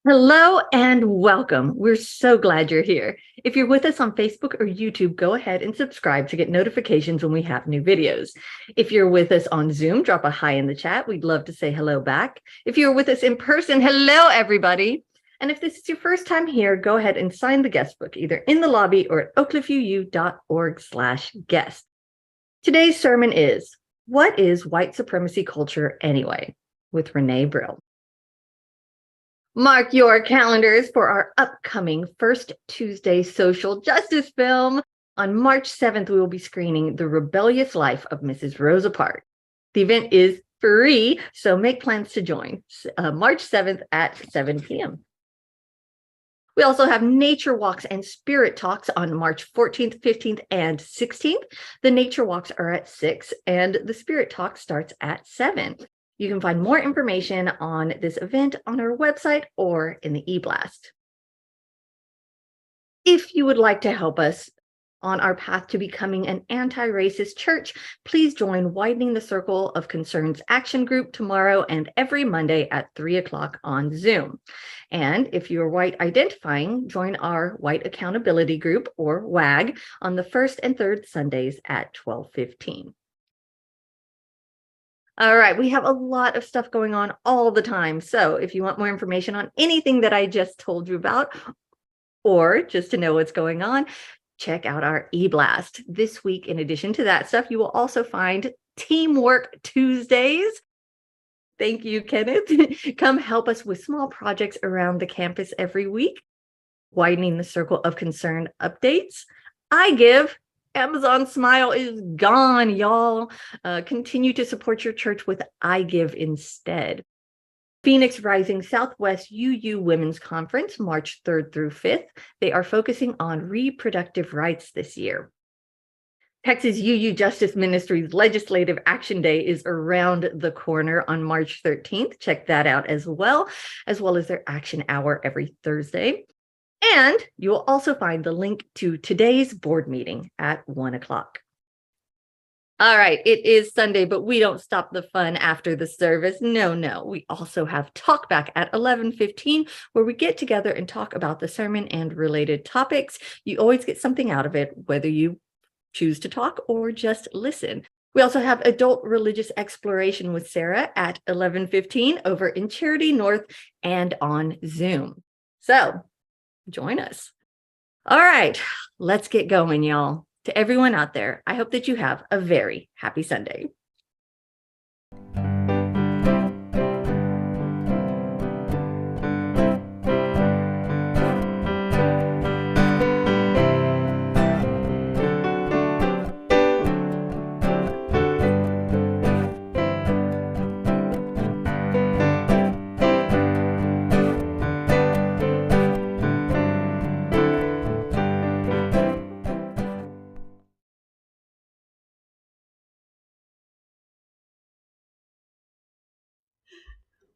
Hello and welcome. We're so glad you're here. If you're with us on Facebook or YouTube, go ahead and subscribe to get notifications when we have new videos. If you're with us on Zoom, drop a hi in the chat. We'd love to say hello back. If you're with us in person, hello, everybody. And if this is your first time here, go ahead and sign the guest book either in the lobby or at oakcliffuu.org/guest. Today's sermon is, What is White Supremacy Culture Anyway? With Renée Brill. Mark your calendars for our upcoming First Tuesday social justice film. On March 7th, we will be screening The Rebellious Life of Mrs. Rosa Parks. The event is free, so make plans to join. March 7th at 7 p.m. We also have nature walks and spirit talks on March 14th, 15th, and 16th. The nature walks are at 6, and the spirit talk starts at 7. You can find more information on this event on our website or in the e-blast. If you would like to help us on our path to becoming an anti-racist church, please join Widening the Circle of Concerns Action Group tomorrow and every Monday at 3 o'clock on Zoom. And if you are white identifying, join our White Accountability Group, or WAG, on the first and third Sundays at 12:15. All right, we have a lot of stuff going on all the time. So if you want more information on anything that I just told you about, or just to know what's going on, check out our e-blast. This week, in addition to that stuff, you will also find Teamwork Tuesdays. Thank you, Kenneth. Come help us with small projects around the campus every week. Widening the Circle of Concern updates. I give. Amazon Smile is gone, y'all. Continue to support your church with I Give instead. Phoenix Rising Southwest UU Women's Conference, March 3rd through 5th. They are focusing on reproductive rights this year. Texas UU Justice Ministries Legislative Action Day is around the corner on March 13th. Check that out as well as their action hour every Thursday. And you will also find the link to today's board meeting at 1 o'clock. All right, it is Sunday, but we don't stop the fun after the service. No. We also have Talkback at 11:15, where we get together and talk about the sermon and related topics. You always get something out of it, whether you choose to talk or just listen. We also have Adult Religious Exploration with Sarah at 11:15 over in Charity North and on Zoom. So join us. All right, let's get going, y'all. To everyone out there, I hope that you have a very happy Sunday.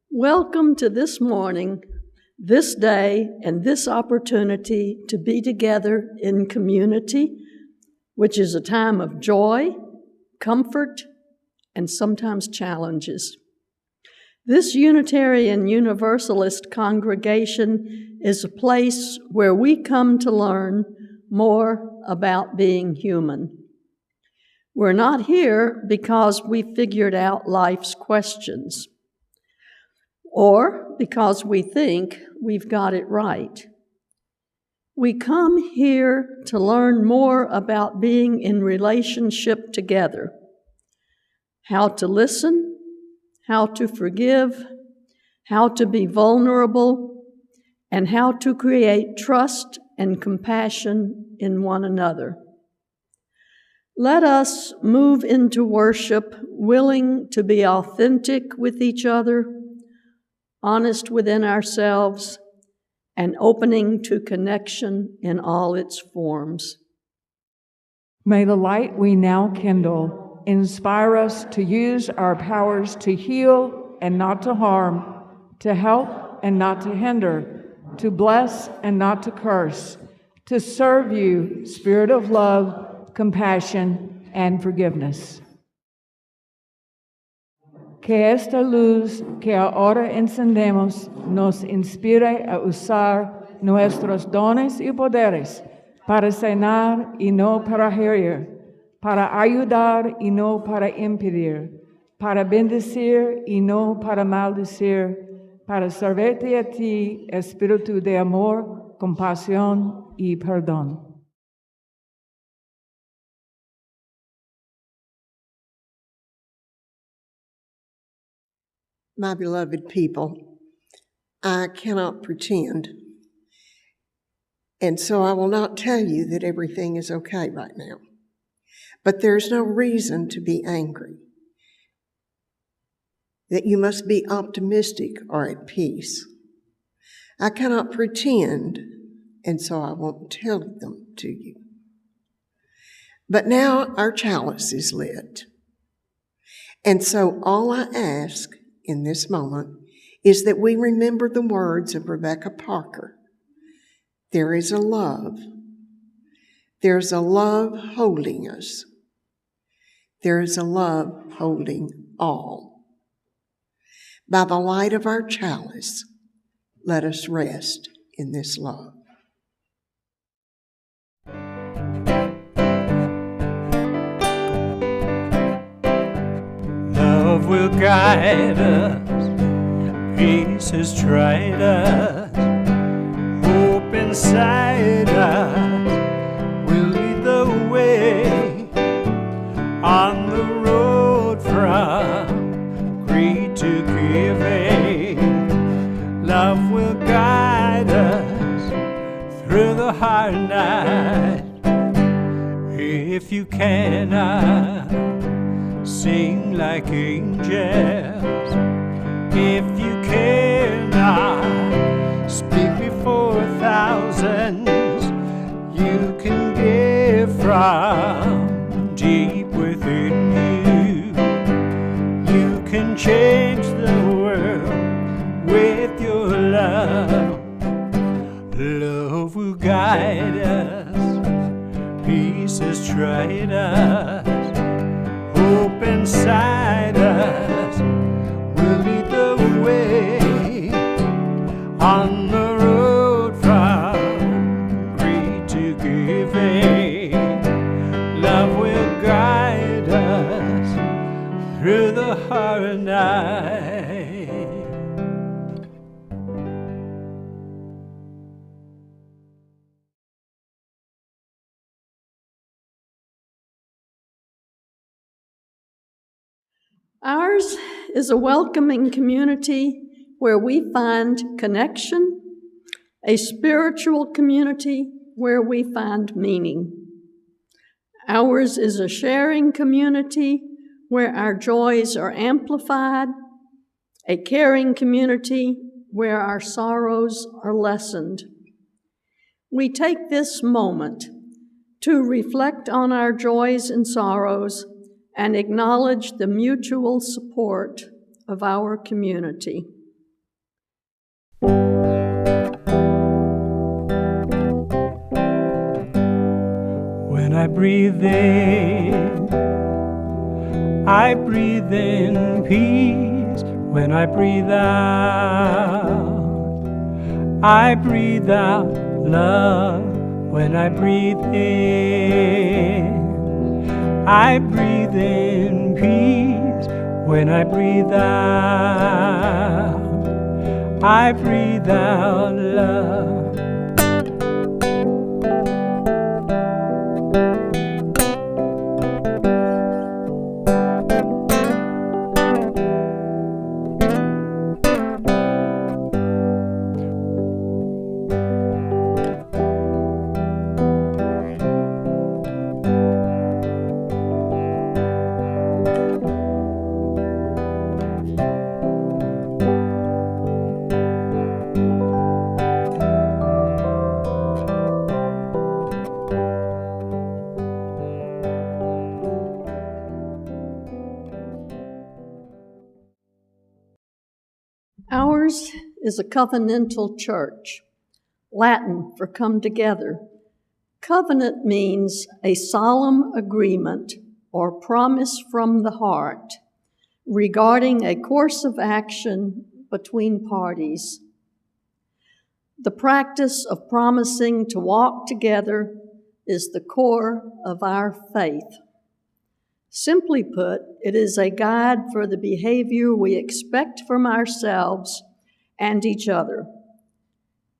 Welcome to this morning, this day, and this opportunity to be together in community, which is a time of joy, comfort, and sometimes challenges. This Unitarian Universalist congregation is a place where we come to learn more about being human. We're not here because we figured out life's questions, or because we think we've got it right. We come here to learn more about being in relationship together, how to listen, how to forgive, how to be vulnerable, and how to create trust and compassion in one another. Let us move into worship willing to be authentic with each other, honest within ourselves, and opening to connection in all its forms. May the light we now kindle inspire us to use our powers to heal and not to harm, to help and not to hinder, to bless and not to curse, to serve you, Spirit of love, compassion, and forgiveness. Que esta luz que ahora encendemos nos inspire a usar nuestros dones y poderes para sanar y no para herir, para ayudar y no para impedir, para bendecir y no para maldecir, para servirte a ti, espíritu de amor, compasión y perdón. My beloved people, I cannot pretend, and so I will not tell you that everything is okay right now. But there's no reason to be angry, that you must be optimistic or at peace. I cannot pretend, and so I won't tell them to you. But now our chalice is lit. And so all I ask in this moment is that we remember the words of Rebecca Parker. There is a love. There's a love holding us. There is a love holding all. By the light of our chalice, let us rest in this love. Love will guide us, peace has tried us, hope inside us will lead the way on the road from greed to giving. Love will guide us through the hard night. If you cannot sing like angels, if you cannot speak before thousands, you can give from deep within you. You can change the world with your love. Love will guide us, peace has tried us, hope inside us will lead the way on the road from greed to giving. Love will guide us through the hard night. Ours is a welcoming community where we find connection, a spiritual community where we find meaning. Ours is a sharing community where our joys are amplified, a caring community where our sorrows are lessened. We take this moment to reflect on our joys and sorrows and acknowledge the mutual support of our community. When I breathe in peace. When I breathe out love. When I breathe in peace. When I breathe out love. Ours is a covenantal church, Latin for come together. Covenant means a solemn agreement or promise from the heart, regarding a course of action between parties. The practice of promising to walk together is the core of our faith. Simply put, it is a guide for the behavior we expect from ourselves and each other.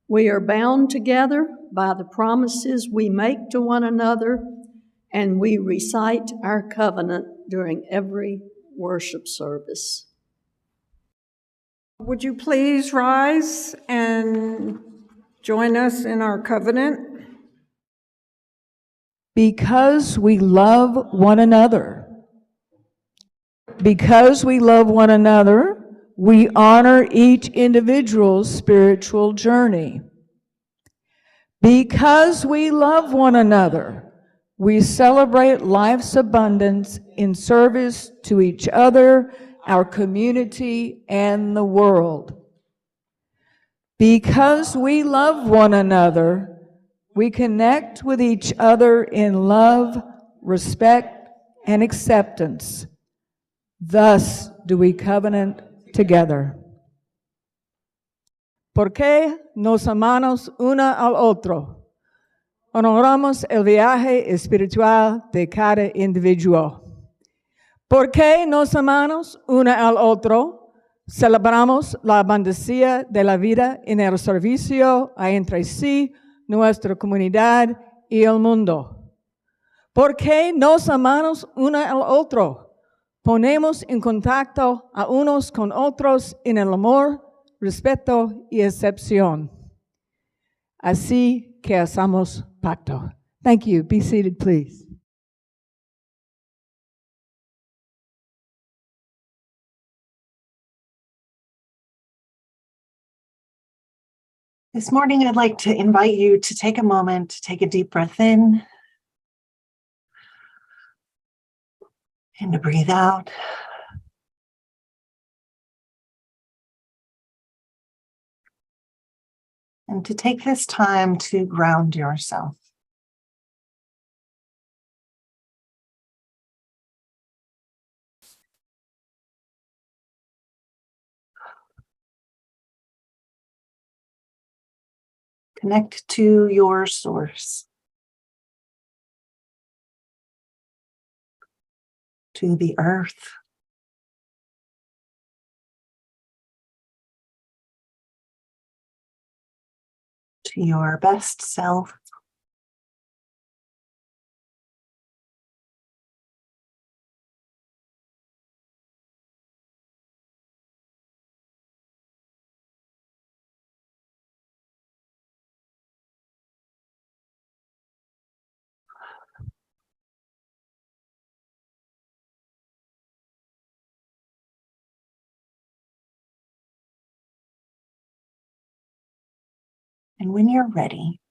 We are bound together by the promises we make to one another, and we recite our covenant during every worship service. Would you please rise and join us in our covenant? Because we love one another. Because we love one another, we honor each individual's spiritual journey. Because we love one another, we celebrate life's abundance in service to each other, our community, and the world. Because we love one another, we connect with each other in love, respect, and acceptance. Thus do we covenant together. Porque nos amamos una al otro. Honoramos el viaje espiritual de cada individuo. Porque nos amamos una al otro, celebramos la abundancia de la vida en el servicio a entre sí, nuestra comunidad y el mundo. Porque nos amamos uno al otro, ponemos en contacto a unos con otros en el amor, respeto y excepción. Así que hacemos pacto. Thank you. Be seated, please. This morning, I'd like to invite you to take a moment to take a deep breath in and to breathe out. And to take this time to ground yourself. Connect to your source, to the earth, to your best self, and when you're ready,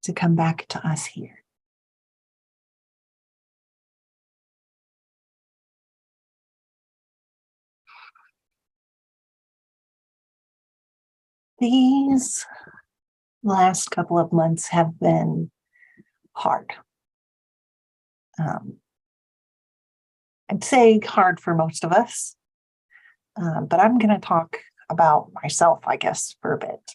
to come back to us here. These last couple of months have been hard. I'd say hard for most of us, but I'm going to talk about myself, I guess, for a bit.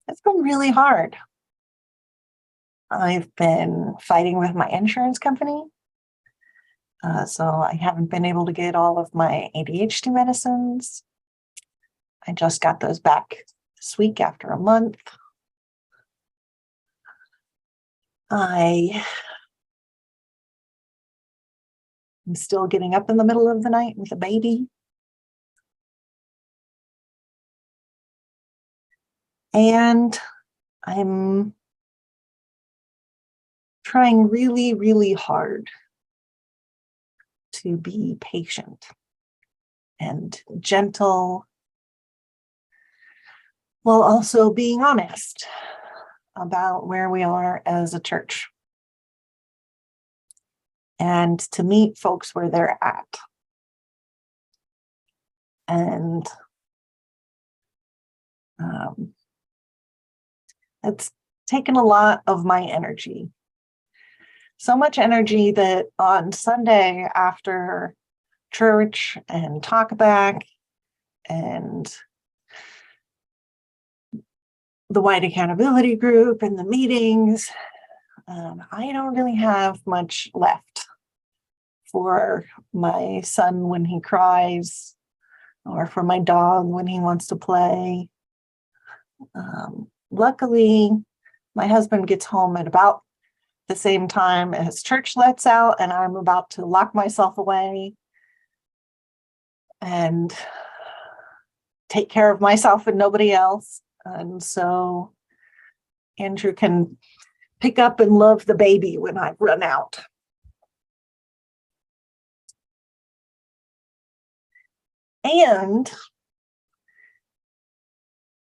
It's been really hard. I've been fighting with my insurance company, so I haven't been able to get all of my ADHD medicines. I just got those back this week after a month. I'm still getting up in the middle of the night with a baby. And I'm trying really, really hard to be patient and gentle, while also being honest about where we are as a church, and to meet folks where they're at. And It's taken a lot of my energy. So much energy that on Sunday after church and talk back and the White Accountability Group and the meetings, I don't really have much left for my son when he cries, or for my dog when he wants to play. Luckily, my husband gets home at about the same time as church lets out, and I'm about to lock myself away and take care of myself and nobody else. And so Andrew can pick up and love the baby when I run out. And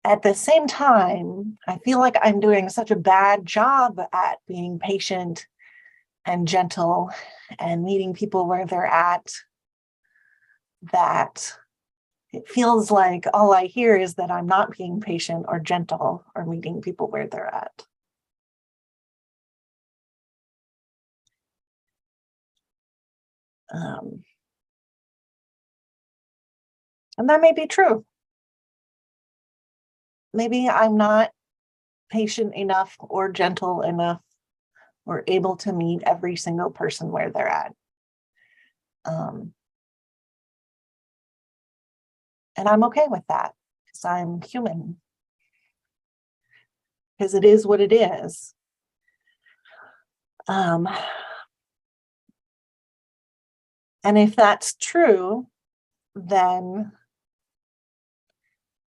at the same time, I feel like I'm doing such a bad job at being patient and gentle and meeting people where they're at that it feels like all I hear is that I'm not being patient or gentle or meeting people where they're at. And that may be true. Maybe I'm not patient enough or gentle enough or able to meet every single person where they're at. And I'm okay with that because I'm human. Because it is what it is. And if that's true, then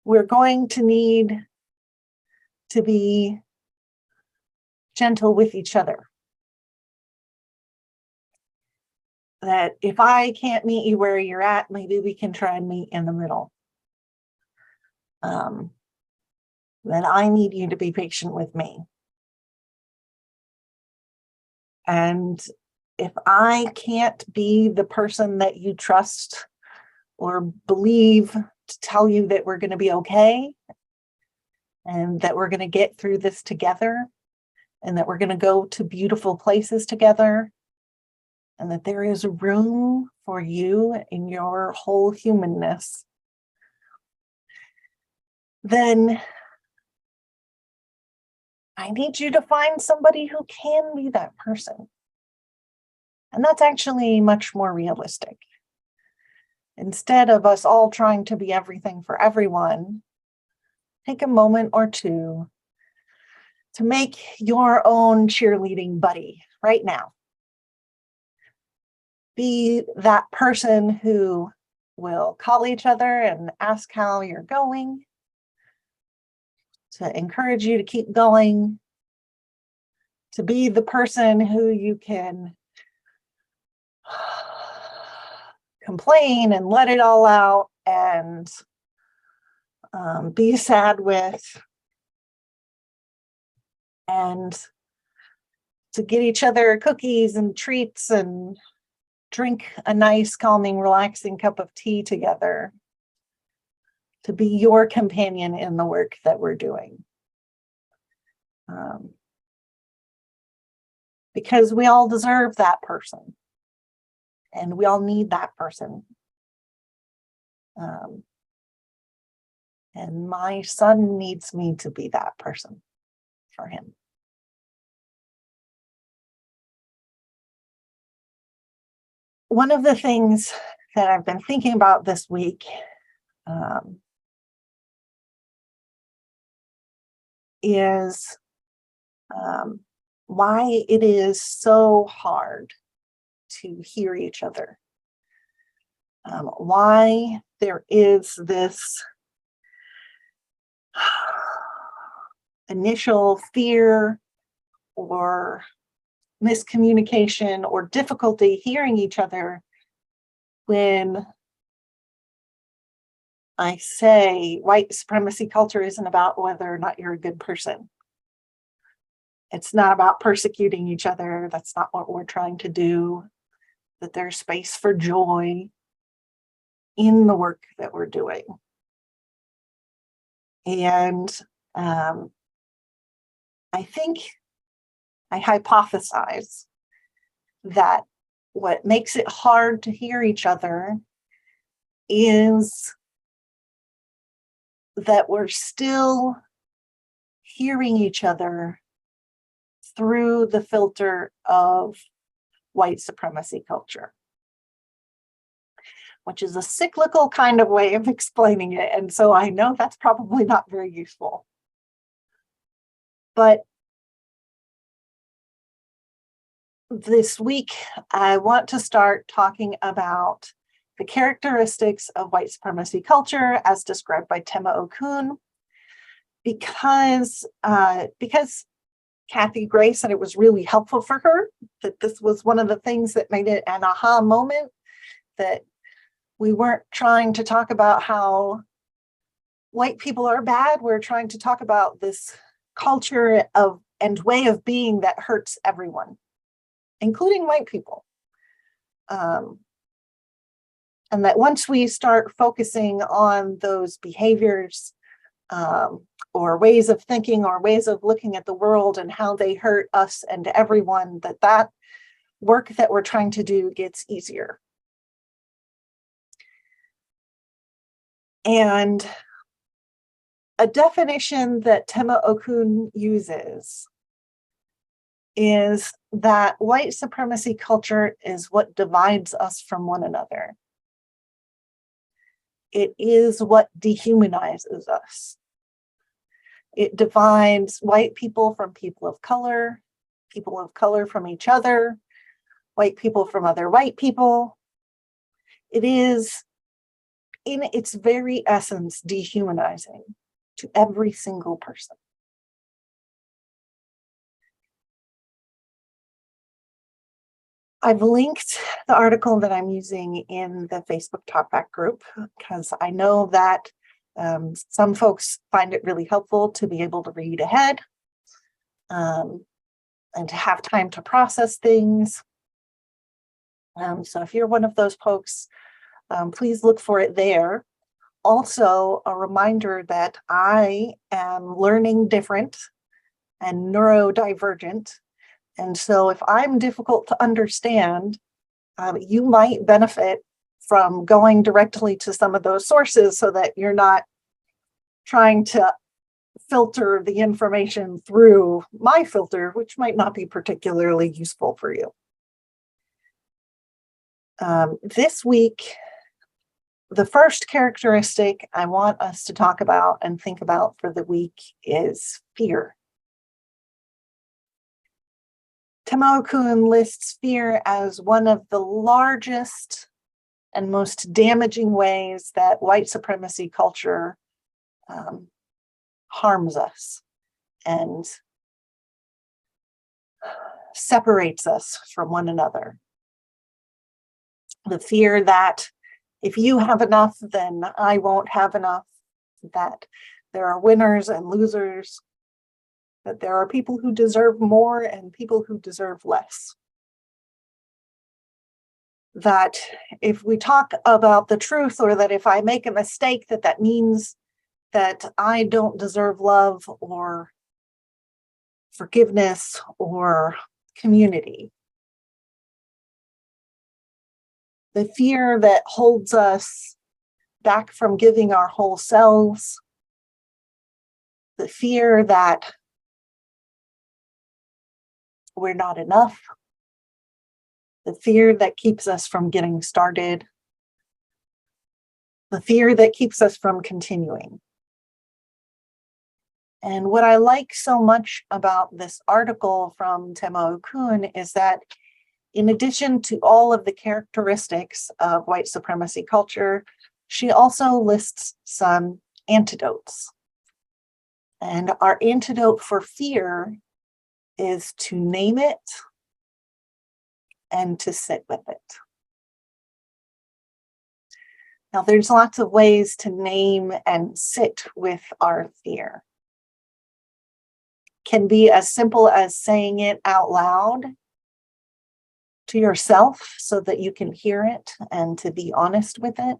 we're going to need to be gentle with each other. That if I can't meet you where you're at, maybe we can try and meet in the middle. Then I need you to be patient with me. And if I can't be the person that you trust or believe to tell you that we're going to be okay and that we're going to get through this together and that we're going to go to beautiful places together and that there is room for you in your whole humanness, then I need you to find somebody who can be that person. And that's actually much more realistic. Instead of us all trying to be everything for everyone, take a moment or two to make your own cheerleading buddy right now. Be that person who will call each other and ask how you're going, to encourage you to keep going, to be the person who you can complain and let it all out and be sad with, and to get each other cookies and treats and drink a nice, calming, relaxing cup of tea together, to be your companion in the work that we're doing. Because we all deserve that person. And we all need that person. And my son needs me to be that person for him. One of the things that I've been thinking about this week is why it is so hard to hear each other. Why there is this initial fear or miscommunication or difficulty hearing each other when I say white supremacy culture isn't about whether or not you're a good person. It's not about persecuting each other. That's not what we're trying to do. That there's space for joy in the work that we're doing. And I think I hypothesize that what makes it hard to hear each other is that we're still hearing each other through the filter of white supremacy culture, which is a cyclical kind of way of explaining it. And so I know that's probably not very useful. But this week, I want to start talking about the characteristics of white supremacy culture as described by Tema Okun, because Kathy Gray said it was really helpful for her, that this was one of the things that made it an aha moment, that we weren't trying to talk about how white people are bad. We're trying to talk about this culture of and way of being that hurts everyone, including white people. And that once we start focusing on those behaviors or ways of thinking or ways of looking at the world and how they hurt us and everyone, that work that we're trying to do gets easier. And a definition that Tema Okun uses is that white supremacy culture is what divides us from one another. It is what dehumanizes us. It divides white people from people of color from each other, white people from other white people. It is, in its very essence, dehumanizing to every single person. I've linked the article that I'm using in the Facebook Talkback group because I know that some folks find it really helpful to be able to read ahead and to have time to process things. So if you're one of those folks, please look for it there. Also, a reminder that I am learning different and neurodivergent. And so if I'm difficult to understand, you might benefit from going directly to some of those sources so that you're not trying to filter the information through my filter, which might not be particularly useful for you. This week, the first characteristic I want us to talk about and think about for the week is fear. Tema Okun lists fear as one of the largest and most damaging ways that white supremacy culture harms us and separates us from one another. The fear that if you have enough, then I won't have enough, that there are winners and losers, that there are people who deserve more and people who deserve less. That if we talk about the truth, or that if I make a mistake, that means that I don't deserve love or forgiveness or community. The fear that holds us back from giving our whole selves. The fear that we're not enough. The fear that keeps us from getting started. The fear that keeps us from continuing. And what I like so much about this article from Tema Okun is that in addition to all of the characteristics of white supremacy culture, she also lists some antidotes. And our antidote for fear is to name it and to sit with it. Now, there's lots of ways to name and sit with our fear. Can be as simple as saying it out loud to yourself so that you can hear it and to be honest with it.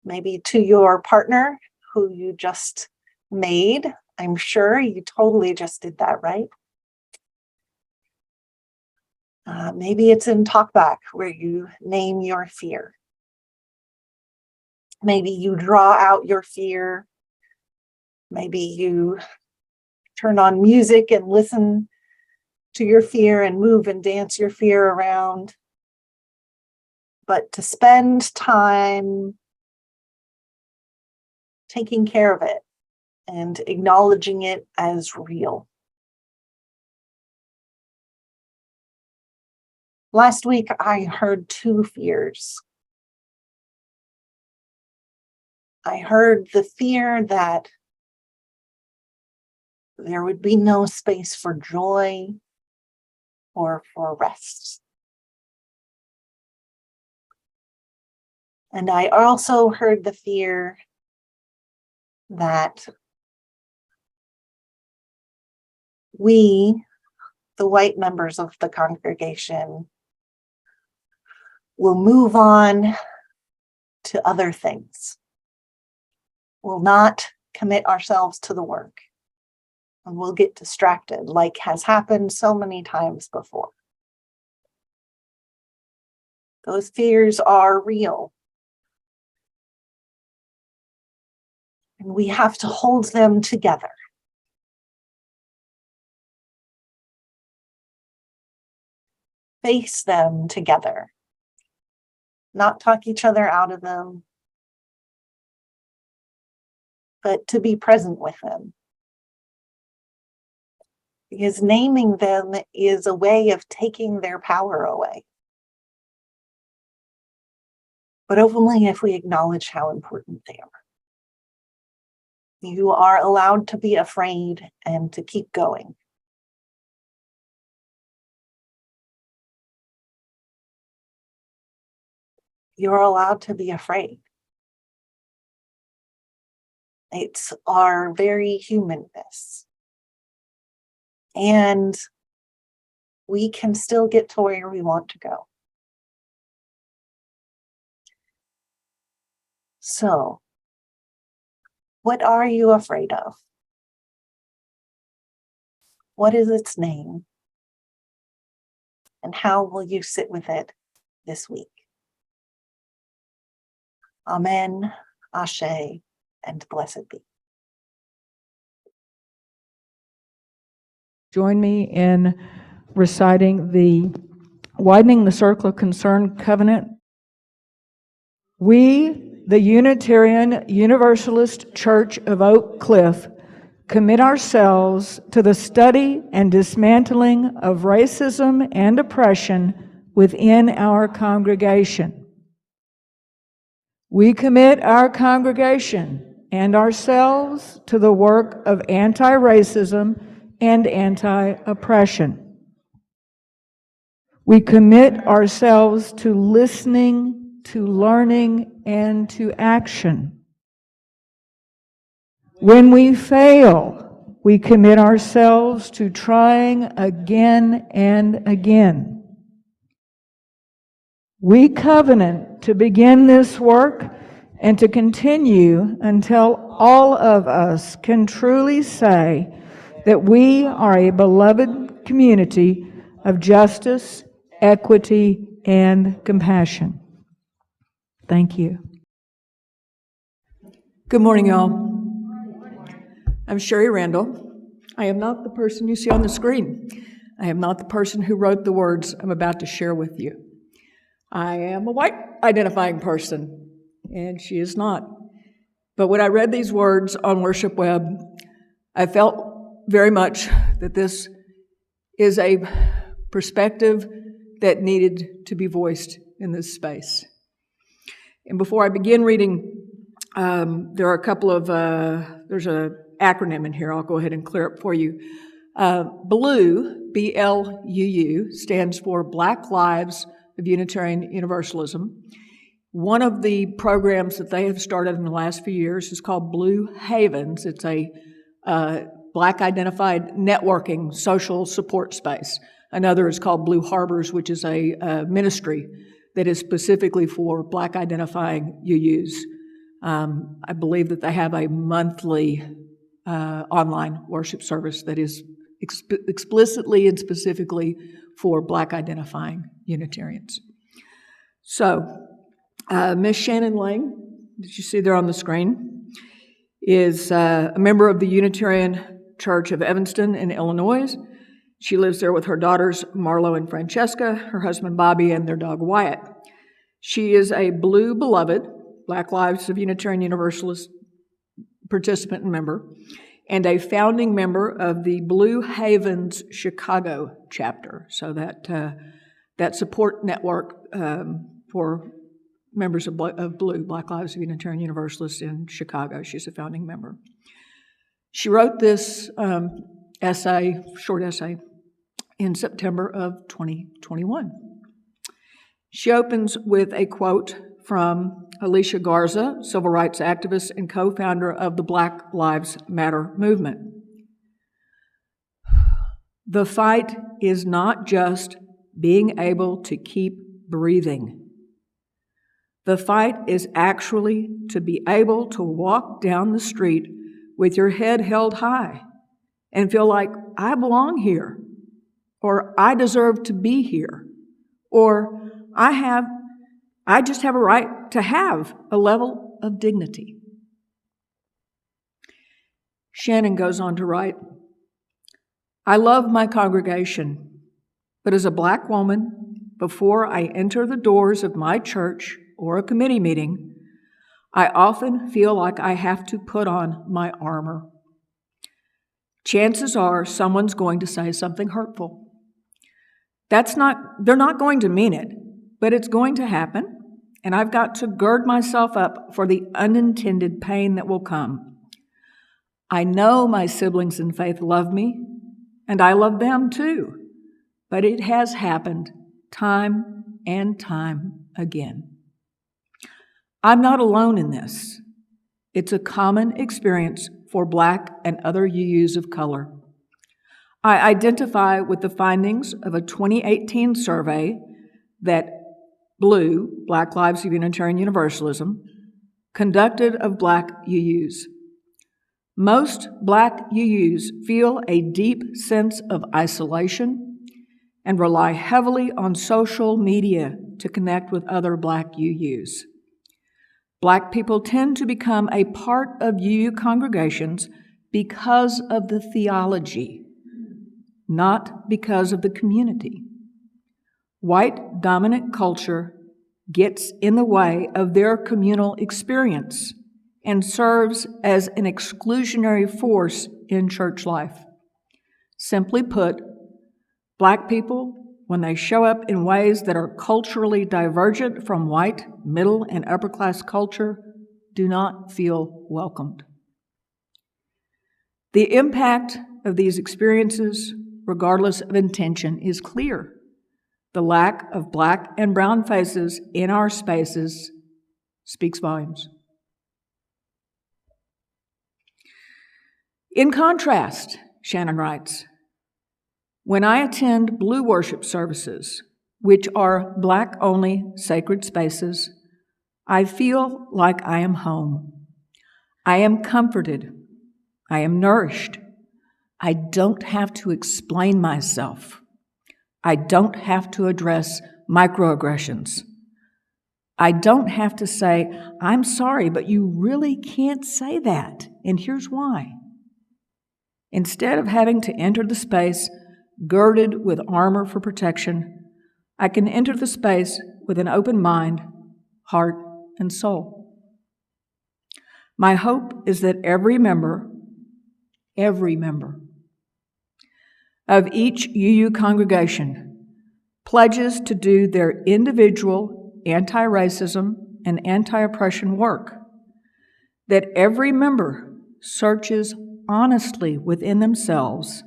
Maybe to your partner who you just made I'm sure you totally just did that, right? Maybe it's in talkback where you name your fear. Maybe you draw out your fear. Maybe you turn on music and listen to your fear and move and dance your fear around. But to spend time taking care of it and acknowledging it as real. Last week, I heard two fears. I heard the fear that there would be no space for joy or for rest. And I also heard the fear that we, the white members of the congregation, will move on to other things, will not commit ourselves to the work, and we'll get distracted like has happened so many times before. Those fears are real. And we have to hold them together. Face them together. Not talk each other out of them, but to be present with them. Because naming them is a way of taking their power away. But only if we acknowledge how important they are. You are allowed to be afraid and to keep going. You're allowed to be afraid. It's our very humanness. And we can still get to where we want to go. So, what are you afraid of? What is its name? And how will you sit with it this week? Amen, Ashe, and blessed be. Join me in reciting the Widening the Circle of Concern covenant. We, the Unitarian Universalist Church of Oak Cliff, commit ourselves to the study and dismantling of racism and oppression within our congregation. We commit our congregation and ourselves to the work of anti-racism and anti-oppression. We commit ourselves to listening, to learning, and to action. When we fail, we commit ourselves to trying again and again. We covenant to begin this work and to continue until all of us can truly say that we are a beloved community of justice, equity, and compassion. Thank you. Good morning, y'all. I'm Sherry Randall. I am not the person you see on the screen. I am not the person who wrote the words I'm about to share with you. I am a white identifying person, and she is not. But when I read these words on Worship Web, I felt very much that this is a perspective that needed to be voiced in this space. And before I begin reading, there are a couple of, there's an acronym in here. I'll go ahead and clear it for you. BLUU, B-L-U-U, stands for Black Lives of Unitarian Universalism. One of the programs that they have started in the last few years is called Blue Havens. It's a Black identified networking social support space. Another is called Blue Harbors, which is a ministry that is specifically for Black identifying UUs. I believe that they have a monthly online worship service that is explicitly and specifically for Black identifying Unitarians. So, Miss Shannon Lang, that you see there on the screen, is a member of the Unitarian Church of Evanston in Illinois. She lives there with her daughters, Marlo and Francesca, her husband, Bobby, and their dog, Wyatt. She is a Blue Beloved, Black Lives of Unitarian Universalist participant and member, and a founding member of the Blue Havens Chicago chapter. So that support network for members of Blue, Black Lives of Unitarian Universalists in Chicago. She's a founding member. She wrote this short essay, in September of 2021. She opens with a quote from Alicia Garza, civil rights activist and co-founder of the Black Lives Matter movement. The fight is not just being able to keep breathing. The fight is actually to be able to walk down the street with your head held high and feel like I belong here, or I deserve to be here, or I just have a right to have a level of dignity. Shannon goes on to write, I love my congregation, but as a Black woman, before I enter the doors of my church or a committee meeting, I often feel like I have to put on my armor. Chances are someone's going to say something hurtful. They're not going to mean it, but it's going to happen, and I've got to gird myself up for the unintended pain that will come. I know my siblings in faith love me, and I love them too, but it has happened time and time again. I'm not alone in this. It's a common experience for Black and other UUs of color. I identify with the findings of a 2018 survey that Blue, Black Lives of Unitarian Universalism, conducted of Black UUs. Most Black UUs feel a deep sense of isolation and rely heavily on social media to connect with other Black UUs. Black people tend to become a part of UU congregations because of the theology, not because of the community. White dominant culture gets in the way of their communal experience and serves as an exclusionary force in church life. Simply put, Black people, when they show up in ways that are culturally divergent from white, middle, and upper-class culture, do not feel welcomed. The impact of these experiences, regardless of intention, is clear. The lack of Black and brown faces in our spaces speaks volumes. In contrast, Shannon writes, when I attend Blue worship services, which are Black-only sacred spaces, I feel like I am home. I am comforted. I am nourished. I don't have to explain myself. I don't have to address microaggressions. I don't have to say, I'm sorry, but you really can't say that, and here's why. Instead of having to enter the space girded with armor for protection, I can enter the space with an open mind, heart, and soul. My hope is that every member of each UU congregation pledges to do their individual anti-racism and anti-oppression work, that every member searches honestly within themselves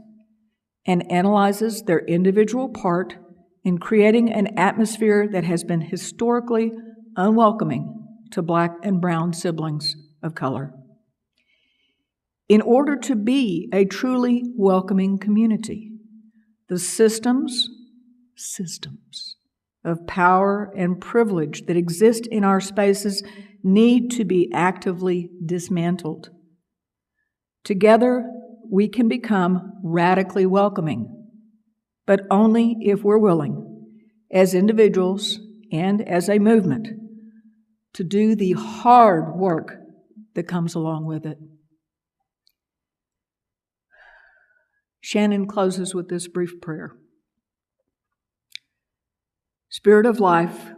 and analyzes their individual part in creating an atmosphere that has been historically unwelcoming to Black and brown siblings of color. In order to be a truly welcoming community, the systems of power and privilege that exist in our spaces need to be actively dismantled. Together, we can become radically welcoming, but only if we're willing, as individuals and as a movement, to do the hard work that comes along with it. Shannon closes with this brief prayer. Spirit of life,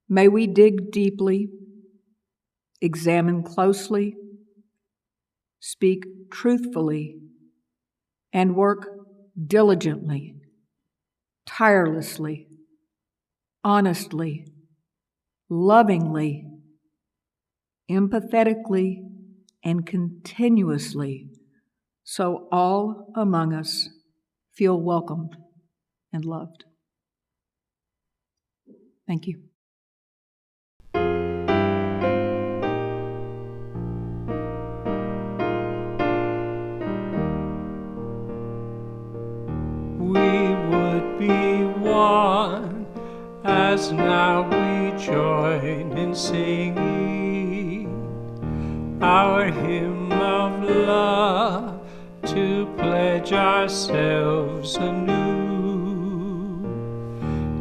may we dig deeply, examine closely, speak truthfully, and work diligently, tirelessly, honestly, lovingly, empathetically, and continuously, so all among us feel welcomed and loved. Thank you. We would be one as now we join in singing our hymn of love to pledge ourselves anew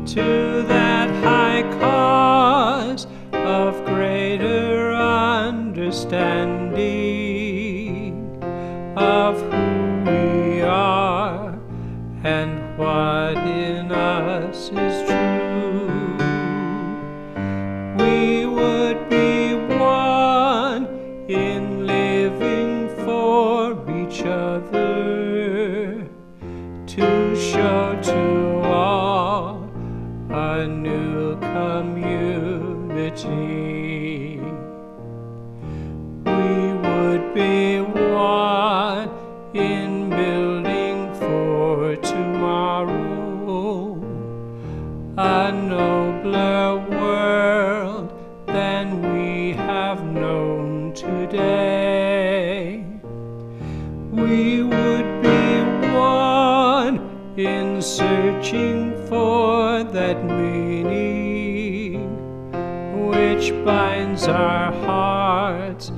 to that high cause of greater understanding of who we are and what in us is true. We would be one in living for each other, to show to all a new community. We would be one in building for tomorrow, a nobler world than we have known today. We would be one in searching for that meaning which binds our hearts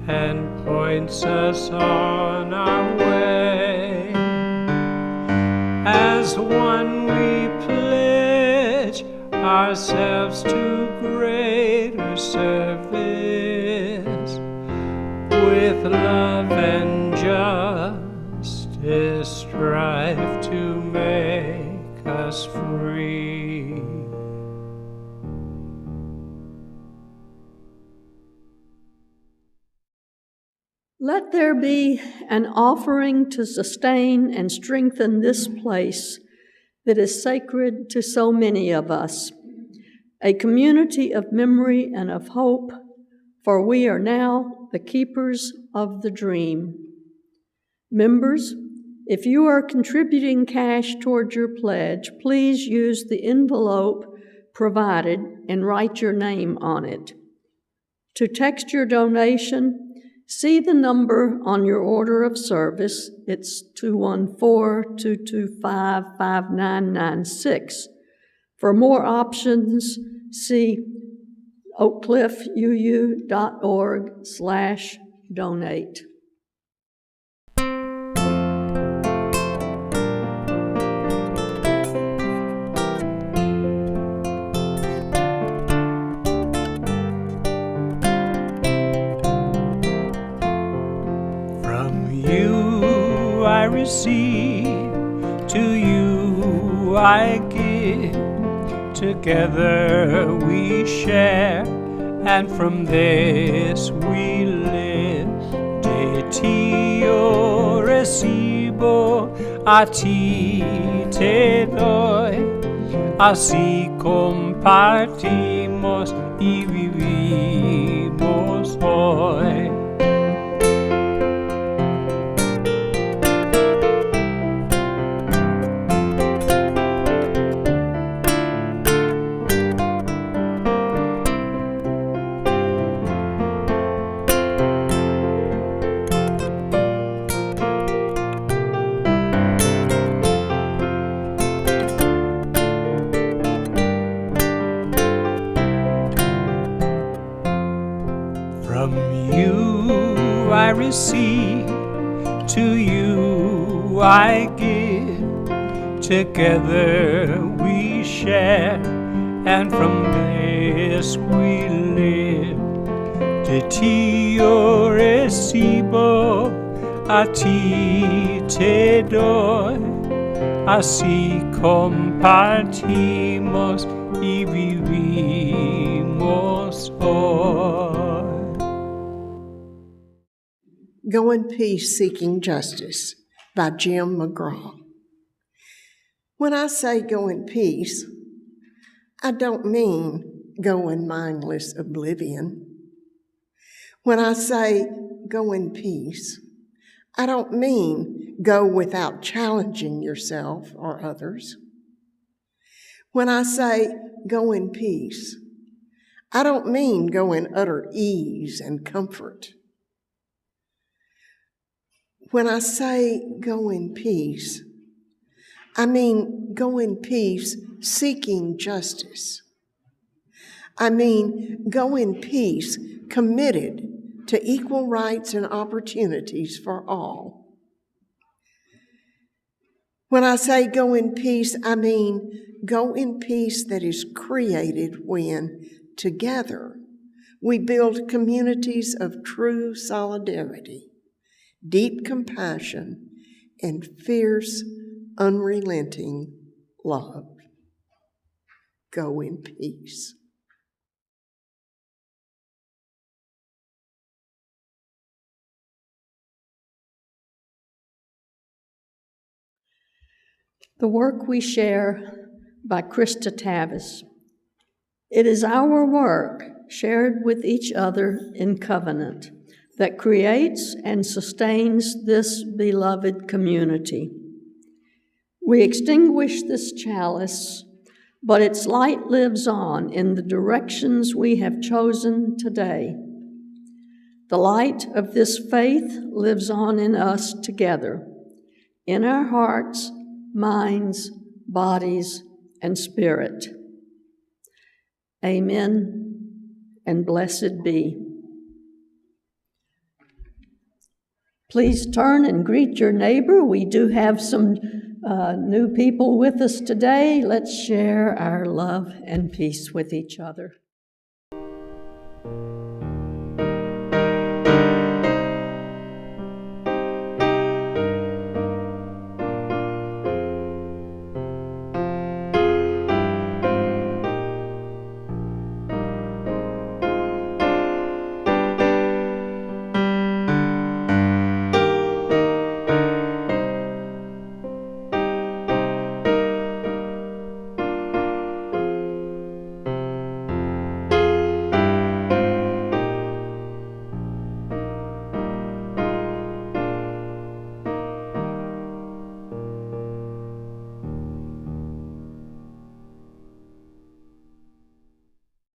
and points us on our way. As one we pledge ourselves to greater service, with love and justice strive to make us free. Let there be an offering to sustain and strengthen this place that is sacred to so many of us, a community of memory and of hope, for we are now the keepers of the dream. Members, if you are contributing cash toward your pledge, please use the envelope provided and write your name on it. To text your donation, see the number on your order of service. It's 214-225-5996. For more options, see oakcliffuu.org/donate. I receive, to you I give, together we share, and from this we live. De tio recibo, a ti te doy, así compartimos y vivimos hoy. From you I receive, to you I give. Together we share, and from this we live. De tio recibo, a ti te doy, así compartimos y vivimos hoy. Go in Peace, Seeking Justice by Jim McGraw. When I say go in peace, I don't mean go in mindless oblivion. When I say go in peace, I don't mean go without challenging yourself or others. When I say go in peace, I don't mean go in utter ease and comfort. When I say go in peace, I mean go in peace seeking justice. I mean go in peace committed to equal rights and opportunities for all. When I say go in peace, I mean go in peace that is created when, together, we build communities of true solidarity, deep compassion, and fierce, unrelenting love. Go in peace. The Work We Share by Krista Tavis. It is our work shared with each other in covenant that creates and sustains this beloved community. We extinguish this chalice, but its light lives on in the directions we have chosen today. The light of this faith lives on in us together, in our hearts, minds, bodies, and spirit. Amen, and blessed be. Please turn and greet your neighbor. We do have some new people with us today. Let's share our love and peace with each other.